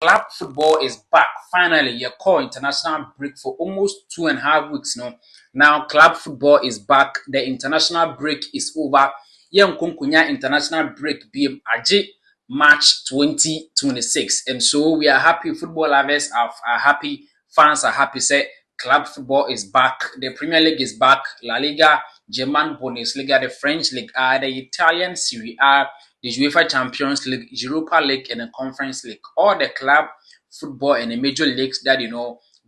Club football is back. Finally, your call international break for almost 2.5 weeks now. Now, club football is back. The international break is over. Kunkunya international break being Aji March 2026. And so we are happy. Football lovers are happy. Fans are happy. Say club football is back. The Premier League is back. La Liga, German Bundesliga, the French League A, the Italian Serie A, the UEFA Champions League, Europa League, and the Conference League. All the club football and the major leagues that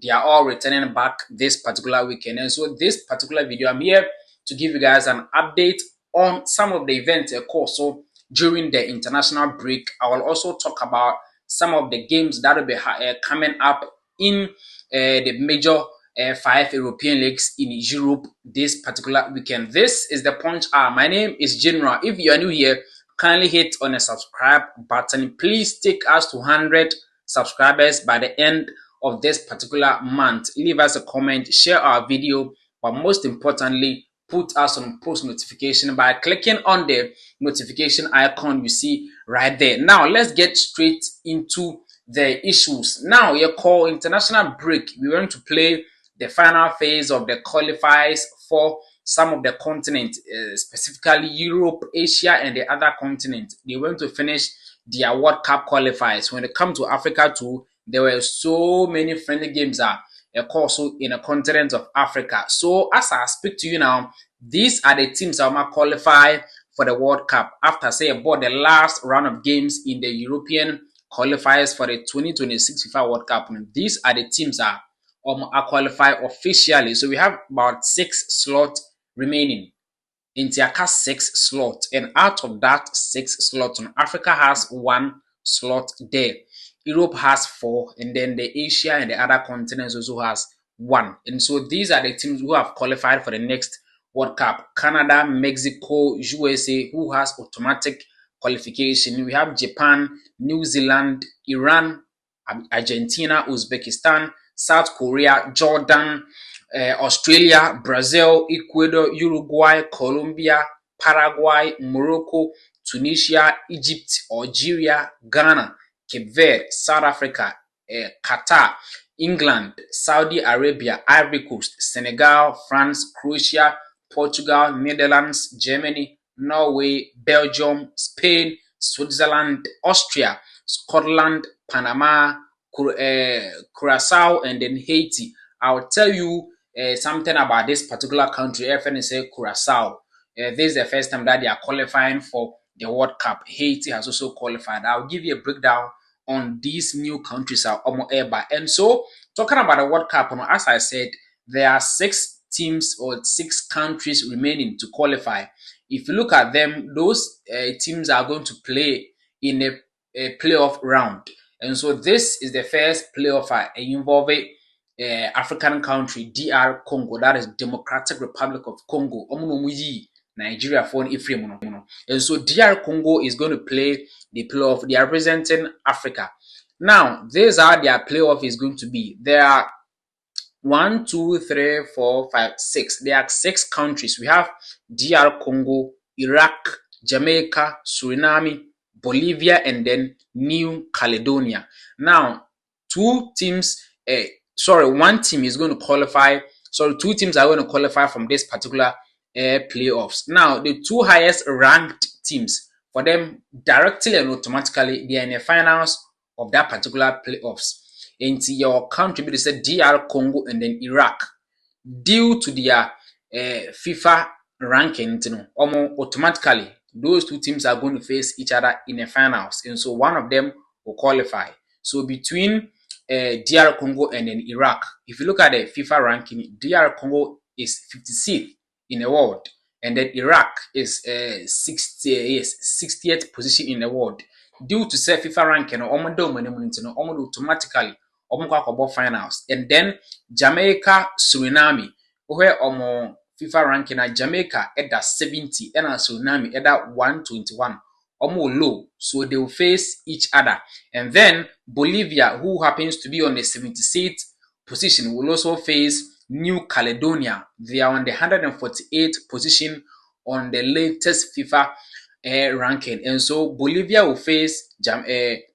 they are all returning back this particular weekend. And so this particular video, I'm here to give you guys an update on some of the events also during the international break. I will also talk about some of the games that will be coming up in the major 5 European leagues in Europe this particular weekend. This is the Punch Hour. My name is General. If you are new here, kindly hit on the subscribe button. Please take us to 100 subscribers by the end of this particular month. Leave us a comment, share our video, but most importantly, put us on post notification by clicking on the notification icon you see right there. Now, let's get straight into the issues. Now, your call international break. We're going to play the final phase of the qualifiers for some of the continents, specifically Europe, Asia, and the other continents. They went to finish their World Cup qualifiers. When it comes to Africa too, there were so many friendly games also in the continent of Africa. So as I speak to you now, these are the teams that will qualify for the World Cup after say about the last round of games in the European qualifiers for the 2026 FIFA World Cup. And these are the teams that are qualified officially. So we have about 6 slots remaining. India 6 slots, and out of that 6 slots, Africa has 1 slot there. Europe has 4, and then the Asia and the other continents also has 1. And so these are the teams who have qualified for the next World Cup. Canada, Mexico, USA, who has automatic qualification. We have Japan, New Zealand, Iran, Argentina, Uzbekistan, South Korea, Jordan, Australia, Brazil, Ecuador, Uruguay, Colombia, Paraguay, Morocco, Tunisia, Egypt, Algeria, Ghana, Cape Verde, South Africa, Qatar, England, Saudi Arabia, Ivory Coast, Senegal, France, Croatia, Portugal, Netherlands, Germany, Norway, Belgium, Spain, Switzerland, Austria, Scotland, Panama, Curacao, and then Haiti. I'll tell you something about this particular country. FNSA Curacao. This is the first time that they are qualifying for the World Cup. Haiti has also qualified. I'll give you a breakdown on these new countries. And so, talking about the World Cup, as I said, there are 6 teams or 6 countries remaining to qualify. If you look at them, those teams are going to play in a playoff round. And so this is the first playoff involving African country, DR Congo, that is Democratic Republic of Congo. Nigeria for Ephraim. And so DR Congo is going to play the playoff. They are representing Africa. Now, this is how their playoff is going to be. There are 1, 2, 3, 4, 5, 6. There are 6 countries. We have DR Congo, Iraq, Jamaica, Suriname, Bolivia, and then New Caledonia. Now, 1 team is going to qualify. 2 teams are going to qualify from this particular playoffs. Now, the 2 highest ranked teams, for them directly and automatically, they are in the finals of that particular playoffs. Into your country, but they said DR Congo and then Iraq, due to their FIFA ranking, automatically those 2 teams are going to face each other in the finals, and so one of them will qualify. So between DR Congo and then Iraq, if you look at the FIFA ranking, DR Congo is 56th in the world, and then Iraq is 60th position in the world. Due to say FIFA ranking, automatically finals. And then Jamaica, Suriname, where FIFA ranking at Jamaica at that 70 and Suriname at that 121. Low, so they will face each other. And then Bolivia, who happens to be on the 76th position, will also face New Caledonia. They are on the 148th position on the latest FIFA ranking. And so Bolivia will face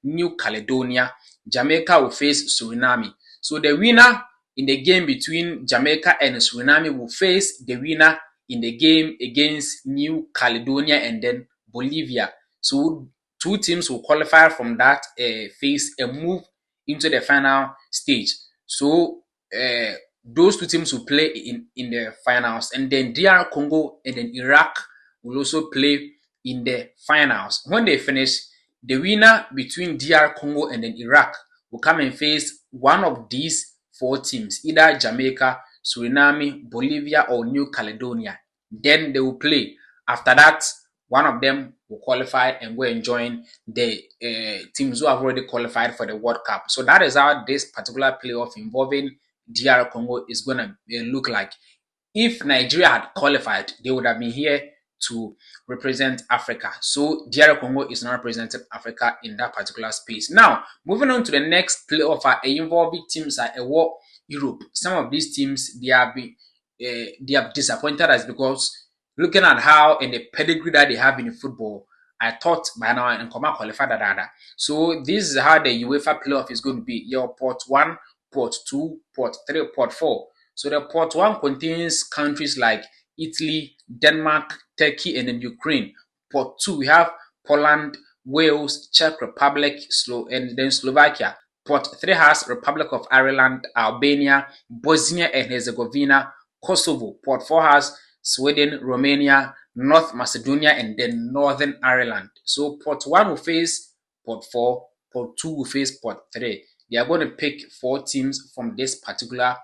New Caledonia Jamaica will face Suriname. So the winner in the game between Jamaica and Suriname will face the winner in the game against New Caledonia and then Bolivia. So two teams will qualify from that phase and move into the final stage. So those two teams will play in the finals, and then DR Congo and then Iraq will also play in the finals. When they finish, the winner between DR Congo and then Iraq will come and face one of these four teams, either Jamaica, Suriname, Bolivia, or New Caledonia. Then they will play. After that, one of them will qualify and go and join the teams who have already qualified for the World Cup. So that is how this particular playoff involving DR Congo is going to look like. If Nigeria had qualified, they would have been here to represent Africa. So DR Congo is not representing Africa in that particular space. Now, moving on to the next playoff, involving teams at Europe. Some of these teams they have disappointed us because looking at how and the pedigree that they have in football, I thought by now and come qualify that. So this is how the UEFA playoff is going to be. Your pot 1, pot 2, pot 3, pot 4. So the pot 1 contains countries like Italy, Denmark, Turkey, and then Ukraine. Pot 2, we have Poland, Wales, Czech Republic, and then Slovakia. Pot 3 has Republic of Ireland, Albania, Bosnia and Herzegovina, Kosovo. Pot 4 has Sweden, Romania, North Macedonia, and then Northern Ireland. So pot 1 will face pot 4, pot 2 will face pot 3. They are going to pick 4 teams from this particular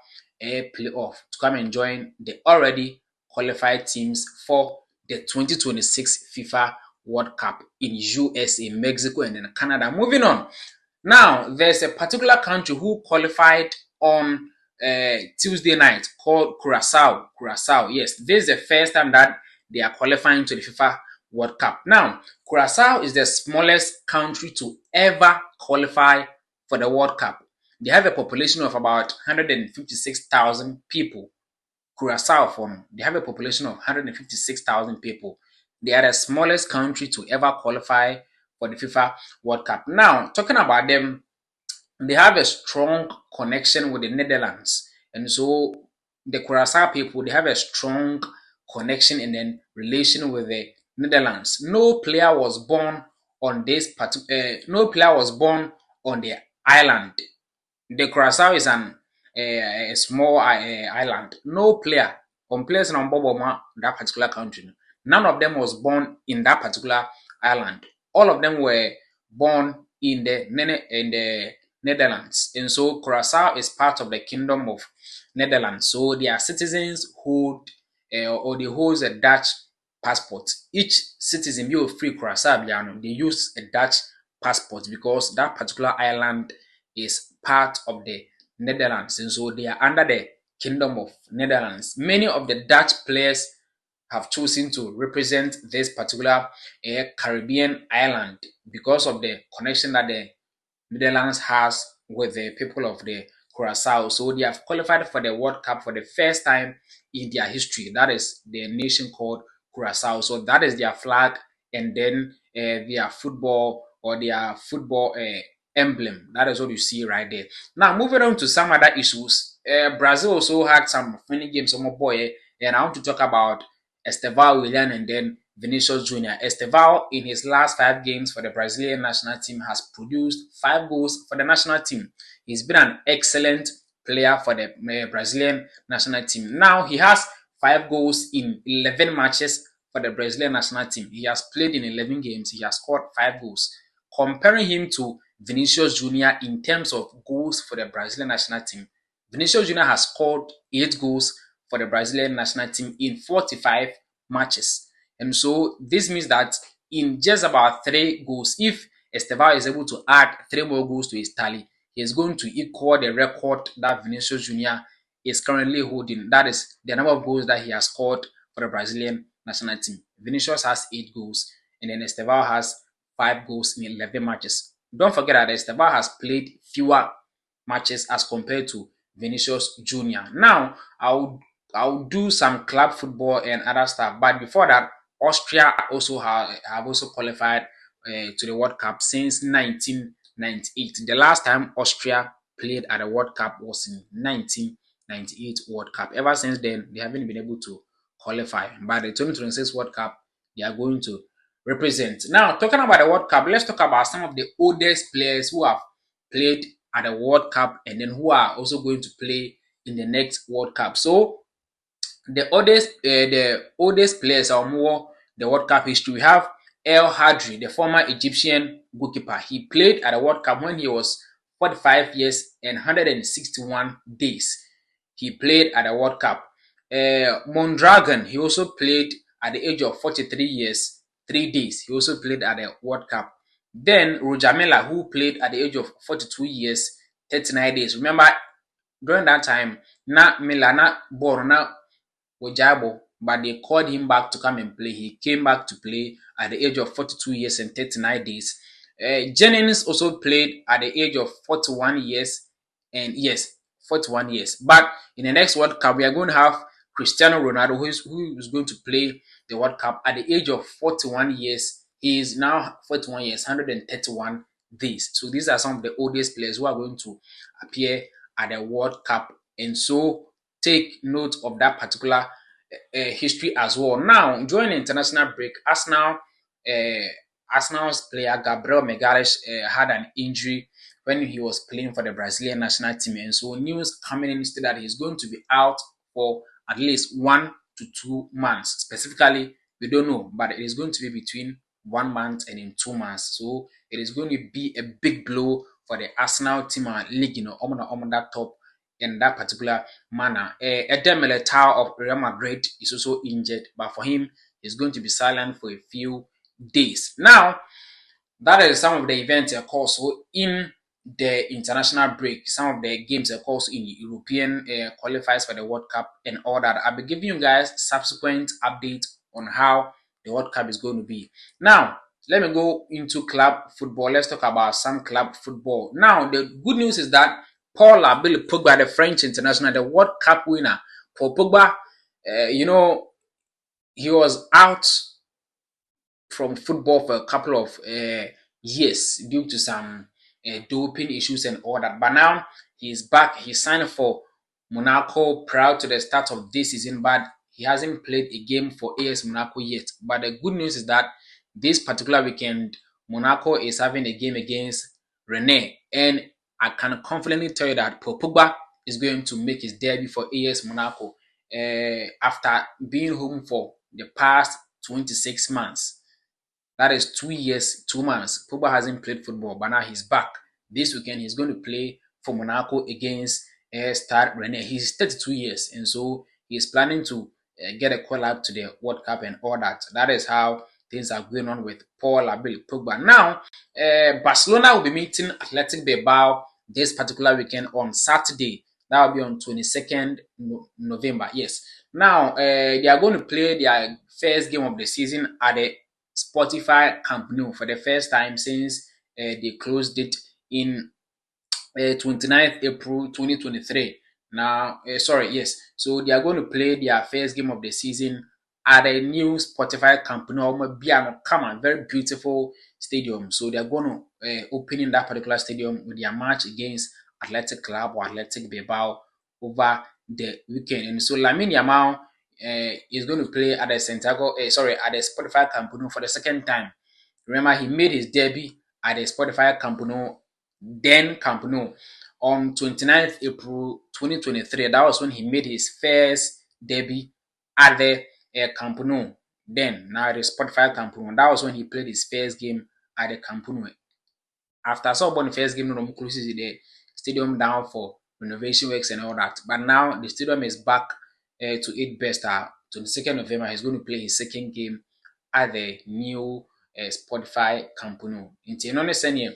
playoff to come and join the already qualified teams for the 2026 FIFA World Cup in USA, Mexico, and then Canada. Moving on. Now, there's a particular country who qualified on Tuesday night called Curacao. Curacao, yes, this is the first time that they are qualifying to the FIFA World Cup. Now, Curacao is the smallest country to ever qualify for the World Cup. They have a population of about 156,000 people. Curacao, they have a population of 156,000 people. They are the smallest country to ever qualify for the FIFA World Cup. Now, talking about them, they have a strong connection with the Netherlands. And so the Curacao people, they have a strong connection and then relation with the Netherlands. No player was born on this no player was born on the island. The Curacao is a small island. No player on players in that particular country. None of them was born in that particular island. All of them were born in the Netherlands. And so Curacao is part of the Kingdom of Netherlands. So their citizens hold or they hold a Dutch passport. Each citizen be free Curacao, they use a Dutch passport because that particular island is part of the Netherlands, and so they are under the Kingdom of Netherlands. Many of the Dutch players have chosen to represent this particular Caribbean island because of the connection that the Netherlands has with the people of the Curacao. So they have qualified for the World Cup for the first time in their history. That is the nation called Curacao. So that is their flag, and then their football emblem. That is what you see right there. Now, moving on to some other issues. Brazil also had some funny games on my boy, and I want to talk about Estevao Willian and then Vinicius Jr. Estevao, in his last 5 games for the Brazilian national team, has produced 5 goals for the national team. He's been an excellent player for the Brazilian national team. Now, he has 5 goals in 11 matches for the Brazilian national team. He has played in 11 games. He has scored 5 goals. Comparing him to Vinicius Jr. in terms of goals for the Brazilian national team, Vinicius Jr. has scored 8 goals for the Brazilian national team in 45 matches. And so this means that in just about 3 goals, if Estevao is able to add 3 more goals to his tally, he is going to equal the record that Vinicius Jr. is currently holding. That is the number of goals that he has scored for the Brazilian national team. Vinicius has 8 goals, and then Estevao has 5 goals in 11 matches. Don't forget that Estevao has played fewer matches as compared to Vinicius Jr. Now, I'll do some club football and other stuff, but before that, Austria also have also qualified to the World Cup since 19 1998. The last time Austria played at the World Cup was in 1998 World Cup. Ever since then, they haven't been able to qualify. But the 2026 World Cup, they are going to represent. Now, talking about the World Cup, let's talk about some of the oldest players who have played at the World Cup and then who are also going to play in the next World Cup. So, the oldest players are more the World Cup history. We have El Hadri, the former Egyptian goalkeeper. He played at the World Cup when he was 45 years and 161 days. He played at the World Cup. Mondragon, he also played at the age of 43 years, 3 days. He also played at the World Cup. Then Rojamela, who played at the age of 42 years, 39 days. Remember, during that time, na Mila, na Bor, na Ojabo, but they called him back to come and play. He came back to play at the age of 42 years and 39 days. Jennings also played at the age of 41 years and yes, 41 years. But in the next World Cup, we are going to have Cristiano Ronaldo, who is going to play the World Cup at the age of 41 years. He is now 41 years, 131 days. So these are some of the oldest players who are going to appear at the World Cup. And so take note of that particular history as well. Now, during the international break, Arsenal's player Gabriel Magalhaes had an injury when he was playing for the Brazilian national team, and so news coming in stated that he's going to be out for at least 1 to 2 months. Specifically, we don't know, but it is going to be between 1 month and in 2 months. So it is going to be a big blow for the Arsenal team and league, on that top in that particular manner. Eder Militao of Real Madrid is also injured, but for him, he's going to be silent for a few days. Now, that is some of the events also in the international break, some of the games also in the European qualifiers for the World Cup and all that. I'll be giving you guys subsequent updates on how the World Cup is going to be. Now, let me go into club football. Let's talk about some club football. Now, the good news is that Paul Pogba, the French international, the World Cup winner, Paul Pogba, he was out from football for a couple of years due to some doping issues and all that. But now he's back. He signed for Monaco prior to the start of this season, but he hasn't played a game for AS Monaco yet. But the good news is that this particular weekend, Monaco is having a game against Rennes, and I can confidently tell you that Paul Pogba is going to make his debut for AS Monaco after being home for the past 26 months. That is 2 years, 2 months. Pogba hasn't played football, but now he's back. This weekend, he's going to play for Monaco against Stade Rennes. He's 32 years, and so he's planning to get a call up to the World Cup and all that. That is how things are going on with Paul Pogba. Now, Barcelona will be meeting Athletic Bilbao this particular weekend on Saturday. That will be on 22nd November. Yes. Now, they are going to play their first game of the season at the Spotify Camp Nou for the first time since they closed it in 29th April 2023. Now, so they are going to play their first game of the season at a new Spotify Camp Nou. Come on, very beautiful stadium. So they are going to open in that particular stadium with their match against Athletic Club or Athletic Bilbao over the weekend. And so Lamine Yamal is going to play at the at the Spotify Camp Nou for the second time. Remember, he made his debut at the Spotify Camp Nou, then Camp Nou, on 29th April 2023. That was when he made his first debut at the Camp Nou. Then, now the Spotify Camp Nou. That was when he played his first game at the Camp Nou. After the first game, no closes the stadium down for renovation works and all that. But now the stadium is back to its best. 22nd November, he's going to play his second game at the new Spotify Camp Nou. Until no senior,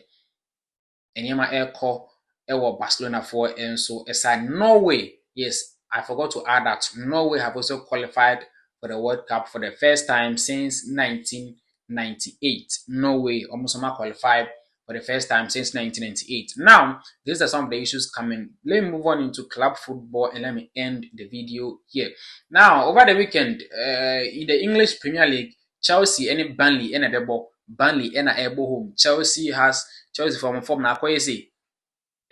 Enyema Airco, Ewa Barcelona for, and so aside Norway. Yes, I forgot to add that Norway have also qualified for the World Cup for the first time since 1998. Norway almost qualified for the first time since 1998. Now, these are some of the issues coming. Let me move on into club football and let me end the video here. Now, over the weekend, in the English Premier League, Chelsea and Burnley and Bebo Burnley and able home. Chelsea from na kwesi.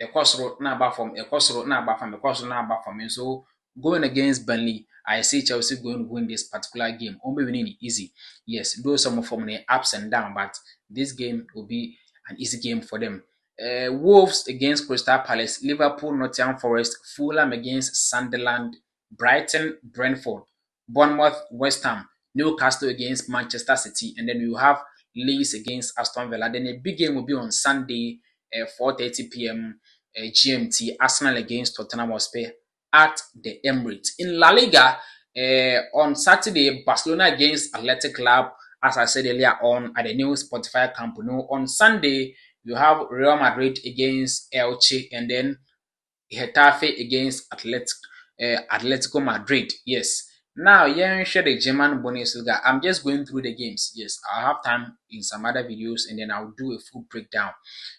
Ekosoro na aba from Ekosoro na aba from Ekosoro na aba from. So going against Burnley, I see Chelsea going to win this particular game. Only winning it easy. Yes, though some from the ups and downs, but this game will be an easy game for them. Wolves against Crystal Palace, Liverpool, Nottingham Forest, Fulham against Sunderland, Brighton, Brentford, Bournemouth, West Ham, Newcastle against Manchester City, and then you have Leeds against Aston Villa. Then a big game will be on Sunday, 4:30 p.m. GMT, Arsenal against Tottenham Hotspur at the Emirates. In La Liga, on Saturday, Barcelona against Athletic Club, as I said earlier on, at the new Spotify Camp Nou. On Sunday, you have Real Madrid against Elche, and then Getafe against Atletico Madrid. Yes. Now, share the German Bundesliga. I'm just going through the games. Yes, I'll have time in some other videos, and then I'll do a full breakdown.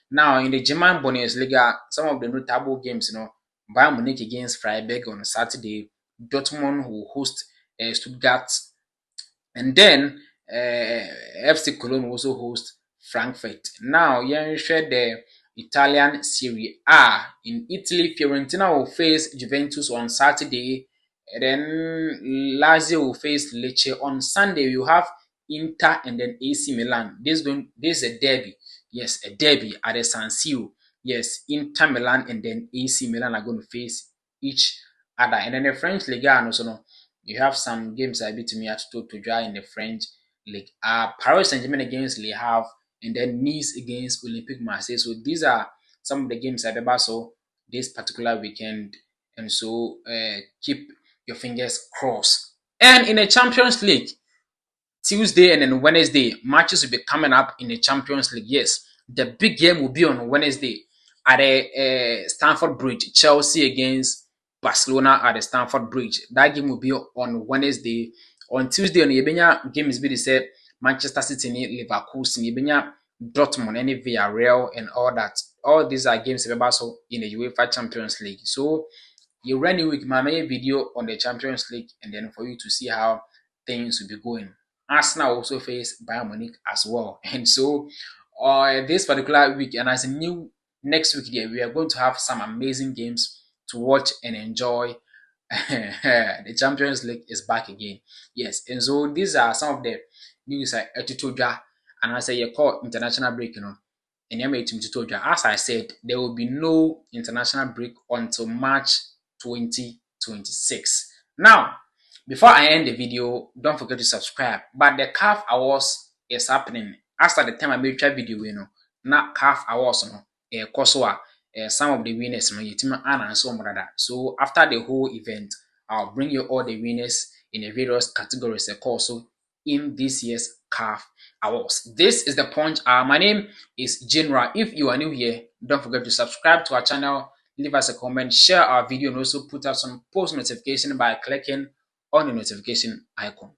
Now, in the German Bundesliga, some of the notable games, Bayern Munich against Freiburg on Saturday. Dortmund will host Stuttgart, and then FC Cologne also host Frankfurt. Now, share the Italian Serie A. In Italy, Fiorentina will face Juventus on Saturday. And then Lazio will face Lecce. On Sunday, you have Inter and then AC Milan. This is a derby. Yes, a derby at the San Siro. Yes, Inter Milan and then AC Milan are going to face each other. And then the French Ligue 1 also, you have some games I beat me at to draw in the French League. Paris Saint-Germain against Le Havre, and then Nice against Olympique Marseille. So these are some of the games I ever saw this particular weekend. And so keep your fingers crossed. And in the Champions League, Tuesday and then Wednesday, matches will be coming up in the Champions League. Yes, the big game will be on Wednesday at the Stamford Bridge. Chelsea against Barcelona at the Stamford Bridge. That game will be on Wednesday. On Tuesday, on the game is be said Manchester City, Leverkusen, Dortmund, and Villarreal, and all that. All these are games also in the UEFA Champions League. So you run a week, my video on the Champions League, and then for you to see how things will be going. Arsenal also face Bayern Munich as well. And so this particular week, and as a new next week there, we are going to have some amazing games to watch and enjoy. The Champions League is back again. Yes, and so these are some of the news I told you, and I say you call international break, as I said, there will be no international break until March 2026. Now, before I end the video, don't forget to subscribe. But the CAF Awards is happening. As at the time I made a video, not CAF Awards, some of the winners, so after the whole event, I'll bring you all the winners in the various categories, also in this year's CAF Awards. This is the Punch. My name is General. If you are new here, don't forget to subscribe to our channel, leave us a comment, share our video, and also put out some post notification by clicking on the notification icon.